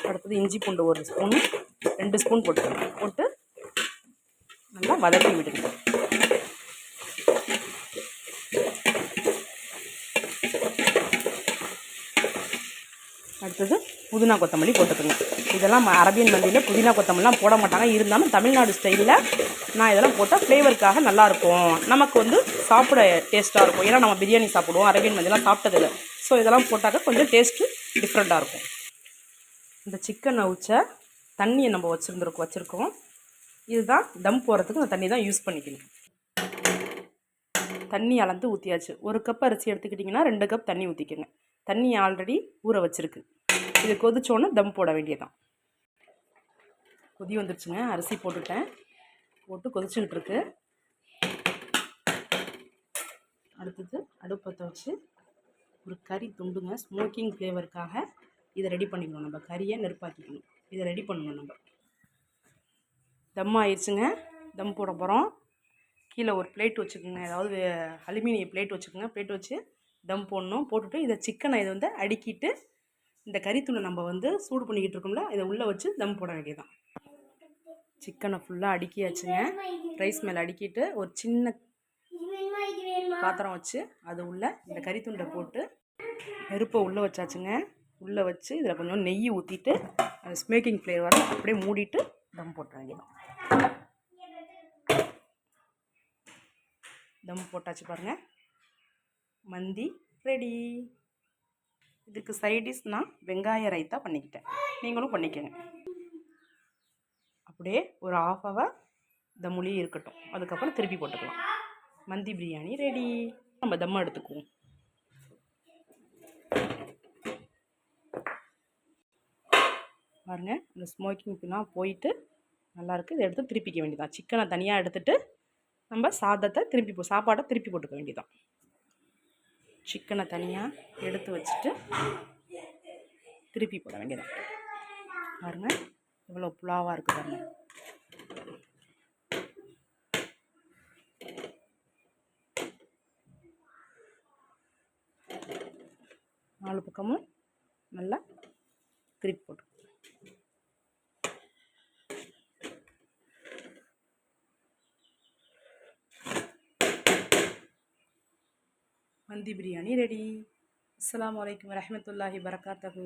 அடுத்தது இஞ்சி பூண்டு 1 ஸ்பூனு 2 ஸ்பூன் போட்டு நல்லா வதக்கி விடுங்க. அடுத்தது புதினா கொத்தமல்லி போட்டுக்கோங்க. இதெல்லாம் அரபியன் மந்தியில் புதினா கொத்தமல்லாம் போட மாட்டாங்க. இருந்தாலும் தமிழ்நாடு ஸ்டைலில் நான் இதெல்லாம் போட்டால் ஃப்ளேவருக்காக நல்லாயிருக்கும். நமக்கு சாப்பிட டேஸ்ட்டாக இருக்கும். ஏன்னா நம்ம பிரியாணி சாப்பிடுவோம், அரபியன் மந்திலாம் சாப்பிட்டதில்லை. ஸோ இதெல்லாம் போட்டாக்க கொஞ்சம் டேஸ்ட்டு டிஃப்ரெண்ட்டாக இருக்கும். இந்த சிக்கன் அவிச்ச தண்ணியை நம்ம வச்சுருக்கோம். இதுதான் தம் போடுறதுக்கு இந்த தண்ணி தான் யூஸ் பண்ணிக்கணும். தண்ணி அளந்து ஊற்றியாச்சு. 1 கப் அரிசி எடுத்துக்கிட்டிங்கன்னா 2 கப் தண்ணி ஊற்றிக்கோங்க. தண்ணி ஆல்ரெடி ஊற வச்சுருக்கு. இது கொதிச்சோன்னே தம் போட வேண்டியதான். கொதி வந்துருச்சுங்க. அரிசி போட்டு கொதிச்சுக்கிட்டு இருக்கு. அடுத்தது அடுப்பத்தை வச்சு ஒரு கறி துண்டுங்க, ஸ்மோக்கிங் ஃப்ளேவருக்காக இதை ரெடி பண்ணிக்கணும். நம்ம கறியை நெருப்பாக்கிக்கணும். இதை ரெடி பண்ணணும். நம்ம தம் ஆயிடுச்சுங்க. தம் போட போகிறோம். கீழே ஒரு பிளேட் வச்சுக்கோங்க. ஏதாவது அலுமினிய பிளேட் வச்சுக்கோங்க. பிளேட் வச்சு தம் போடணும். போட்டுட்டு இதை சிக்கனை அடுக்கிட்டு இந்த கறித்தூளை நம்ம சூடு பண்ணிக்கிட்டு இருக்கோம்ல, இதை உள்ளே வச்சு தம் போட வேண்டியதான். சிக்கனை ஃபுல்லாக அடுக்கியாச்சுங்க. ரைஸ் மேலே அடுக்கிட்டு ஒரு சின்ன பாத்திரம் வச்சு அது உள்ளே இந்த கறித்துண்டை போட்டு நெருப்பை உள்ளே வச்சாச்சுங்க. உள்ளே வச்சு இதில் கொஞ்சம் நெய் ஊற்றிட்டு அந்த ஸ்மோக்கிங் ஃப்ளேவரை அப்படியே மூடிட்டு தம் போட்ட வேண்டியதான். தம் போட்டாச்சு பாருங்கள். மந்தி ரெடி. இதுக்கு சைடிஷ் நான் வெங்காய ரைத்தா பண்ணிக்கிட்டேன். நீங்களும் பண்ணிக்கோங்க. அப்படியே ஒரு 1/2 hour தம்முலேயே இருக்கட்டும். அதுக்கப்புறம் திருப்பி போட்டுக்கலாம். மந்தி பிரியாணி ரெடி. நம்ம தம்மை எடுத்துக்குவோம். பாருங்க, இந்த ஸ்மோக்கிங்லாம் போயிட்டு நல்லாயிருக்கு. இதை எடுத்து திருப்பிக்க வேண்டியதான். சிக்கனை தனியாக எடுத்துகிட்டு நம்ம சாப்பாடை திருப்பி போட்டுக்க வேண்டியதான். சிக்கனை தனியாக எடுத்து வச்சுட்டு திருப்பி போட வேண்டியதான். பாருங்கள், இவ்வளோ புலாவாக இருக்குது பாருங்கள். நாலு பக்கமும் நல்லா திருப்பி போட்டு மந்தி பிரியாணி ரெடி. அஸ்ஸலாமு அலைக்கும் வரஹ்மத்துல்லாஹி வரகாத்துஹு.